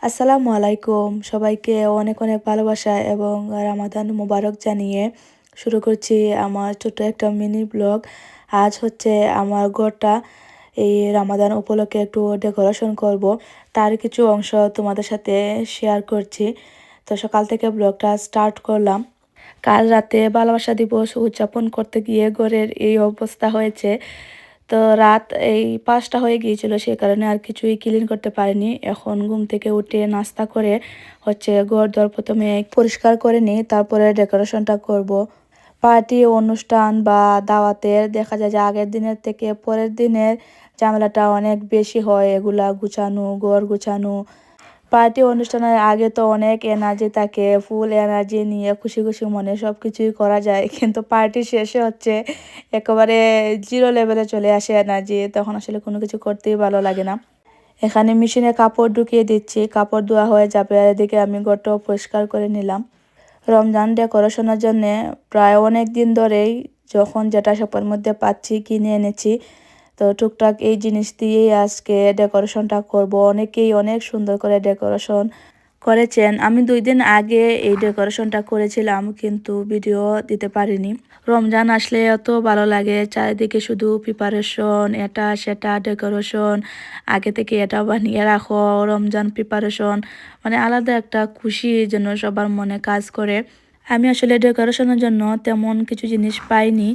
আসসালামু আলাইকুম, সবাইকে অনেক অনেক ভালোবাসা এবং রামাদান মোবারক জানিয়ে শুরু করছি আমার ছোট্ট একটা মিনি ব্লগ। আজ হচ্ছে আমার ঘরটা এই রামাদান উপলক্ষে একটু ডেকোরেশন করব, তার কিছু অংশ তোমাদের সাথে শেয়ার করছি। তো সকাল থেকে ব্লগটা স্টার্ট করলাম। কাল রাতে ভালোবাসা দিবস উদযাপন করতে গিয়ে ঘরের এই অবস্থা হয়েছে। তো রাত এই 5টা হয়ে গিয়েছিল, সে কারণে আর কিছুই ক্লিন করতে পারিনি। এখন ঘুম থেকে উঠে নাস্তা করে হচ্ছে ঘর দর প্রথমে পরিষ্কার করে নিই, তারপরে ডেকোরেশনটা করব। পার্টি অনুষ্ঠান বা দাওয়াতের দেখা যায় যে আগের দিনের থেকে পরের দিনের ঝামেলাটা অনেক বেশি হয়, এগুলা গুছানো, ঘর গুছানো। পার্টি অনুষ্ঠানের আগে তো অনেক এনার্জি থাকে, ফুল এনার্জি নিয়ে খুশি খুশি মনে সব কিছুই করা যায়, কিন্তু পার্টি শেষে হচ্ছে একেবারে জিরো লেভেলে চলে আসে এনার্জি, তখন আসলে কোনো কিছু করতেই ভালো লাগে না। এখানে মেশিনে কাপড় ঢুকিয়ে দিচ্ছি, কাপড় ধোয়া হয়ে যাবে, আর এদিকে আমি ঘরটাও পরিষ্কার করে নিলাম। রমজান ডেকোরেশনের জন্য প্রায় অনেক দিন ধরেই যখন যেটা শপের মধ্যে পাচ্ছি কিনে এনেছি। তো টুকটাক এই জিনিস দিয়েই আজকে ডেকোরেশনটা করব। অনেকেই অনেক সুন্দর করে ডেকোরেশন করেছেন। আমি 2 দিন আগে এই ডেকোরেশনটা করেছিলাম, কিন্তু ভিডিও দিতে পারিনি। রমজান আসলে এত ভালো লাগে, চারিদিকে শুধু প্রিপারেশন, এটা সেটা ডেকোরেশন, আগে থেকে এটা বানিয়ে রাখো, রমজান প্রিপারেশন, মানে আলাদা একটা খুশি যেন সবার মনে কাজ করে। আমি আসলে ডেকোরেশনের জন্য তেমন কিছু জিনিস পাইনি,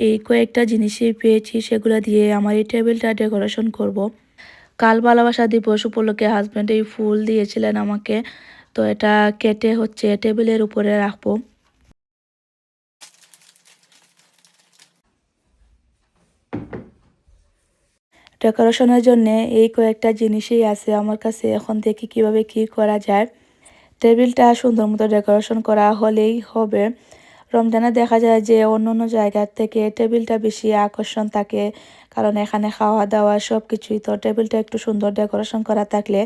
এই কয়েকটা জিনিসই পেয়েছি, সেগুলো দিয়ে আমার এই টেবিলটা ডেকোরেশন করব। কাল ভালোবাসা দিবস উপলক্ষে হাজব্যান্ড এই ফুল দিয়েছিলেন আমাকে, তো এটা কেটে হচ্ছে টেবিলের উপরে রাখবো। ডেকোরেশনের জন্য এই কয়েকটা জিনিসই আছে আমার কাছে, এখন দেখি কিভাবে কি করা যায়। টেবিলটা সুন্দর মতো ডেকোরেশন করা হলেই হবে। রমজানে দেখা যায় যে অন্য অন্য জায়গার থেকে টেবিলটা বেশি আকর্ষণ থাকে, কারণ এখানে খাওয়া দাওয়া সব কিছুই, তো টেবিলটা একটু সুন্দর ডেকোরেশন করা থাকলে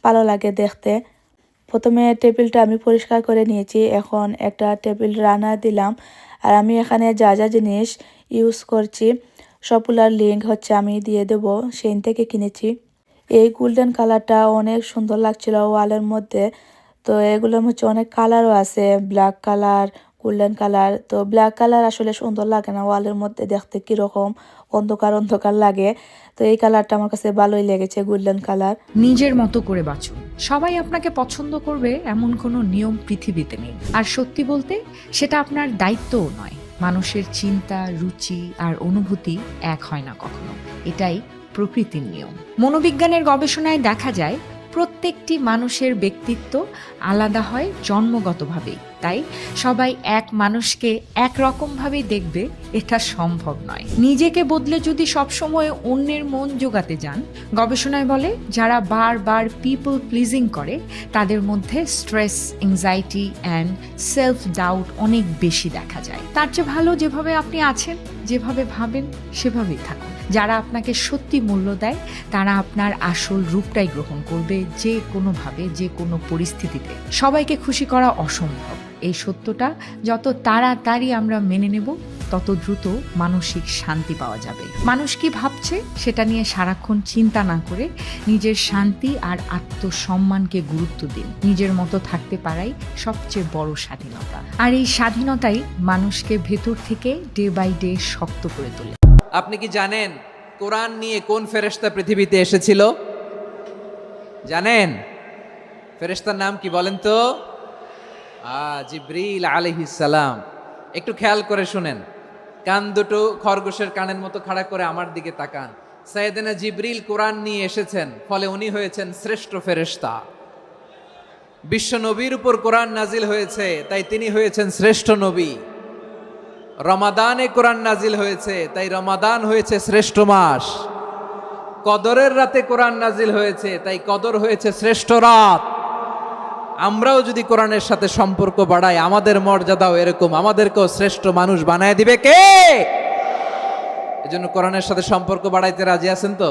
ভালো লাগে দেখতে। প্রথমে টেবিলটা আমি পরিষ্কার করে নিয়েছি, এখন একটা টেবিল রানার দিলাম। আর আমি এখানে যা যা জিনিস ইউজ করছি সবগুলার লিঙ্ক হচ্ছে আমি দিয়ে দেব, সেইন থেকে কিনেছি। এই গোল্ডেন কালারটা অনেক সুন্দর লাগছিল ওয়ালের মধ্যে। তো এগুলোর হচ্ছে অনেক কালারও আছে, ব্ল্যাক কালার, গোল্ডেন কালার। তো ব্ল্যাক কালার আসলে সুন্দর লাগে না, ওয়ালের মধ্যে দেখতে কীরকম অন্ধকার অন্ধকার লাগে। তো এই কালারটা আমার কাছে ভালোই লেগেছে, গোল্ডেন কালার। নিজের মতো করে বাঁচুন। সবাই আপনাকে পছন্দ করবে এমন কোনো নিয়ম পৃথিবীতে নেই। আর সত্যি বলতে সেটা আপনার দায়িত্বও নয়। মানুষের চিন্তা, রুচি আর অনুভূতি এক হয় না কখনো, এটাই প্রকৃতির নিয়ম। মনোবিজ্ঞানের গবেষণায় দেখা যায় প্রত্যেকটি মানুষের ব্যক্তিত্ব আলাদা হয় জন্মগতভাবেই। তাই সবাই এক মানুষকে একরকমভাবেই দেখবে, এটা সম্ভব নয়। নিজেকে বদলে যদি সবসময় অন্যের মন জোগাতে যান, গবেষণায় বলে যারা বারবার পিপল প্লিজিং করে তাদের মধ্যে stress, anxiety and self doubt অনেক বেশি দেখা যায়। তার চেয়ে ভালো যেভাবে আপনি আছেন, যেভাবে ভাবেন সেভাবেই থাকুন। যারা আপনাকে সত্যি মূল্য দেয় তারা আপনার আসল রূপটাই গ্রহণ করবে, যে কোনোভাবে, যে কোনো পরিস্থিতিতে। সবাইকে খুশি করা অসম্ভব, এই সত্যটা যত তাড়াতাড়ি আমরা মেনে নেব তত দ্রুত মানসিক শান্তি পাওয়া যাবে। মানুষ কি ভাবছে সেটা নিয়ে সারাক্ষণ চিন্তা না করে নিজের শান্তি আর আত্মসম্মানকে গুরুত্ব দিন। নিজের মতো থাকতে পারাই সবচেয়ে বড় স্বাধীনতা, আর এই স্বাধীনতাই মানুষকে ভেতর থেকে ডে বাই ডে শক্ত করে তোলে। আপনি কি জানেন কোরআন নিয়ে কোন ফেরেশতা পৃথিবীতে এসেছিল? জানেন ফেরেশতার নাম কি বলেন তো? জিবরিল আলাইহিস সালাম। একটু খেয়াল করে শুনেন, কান দুটো খরগোশের কানের মতো খাড়া করে আমার দিকে তাকান। সাইয়েদনা জিবরিল কোরআন নিয়ে এসেছেন, ফলে উনি হয়েছেন শ্রেষ্ঠ ফেরেশতা। বিশ্ব নবীর উপর কোরআন নাজিল হয়েছে, তাই তিনি হয়েছেন শ্রেষ্ঠ নবী। রমাদানে কোরআন নাজিল হয়েছে, তাই রমাদান হয়েছে শ্রেষ্ঠ মাস। কদরের রাতে কোরআন নাজিল হয়েছে, তাই কদর হয়েছে শ্রেষ্ঠ রাত। আমরাও যদি কোরআনের সাথে সম্পর্ক বাড়াই, আমাদের মর্যাদাও এরকম, আমাদেরকেও শ্রেষ্ঠ মানুষ বানায় দিবে কে? এজন্য কোরআনের সাথে সম্পর্ক বাড়াইতে রাজি আছেন তো?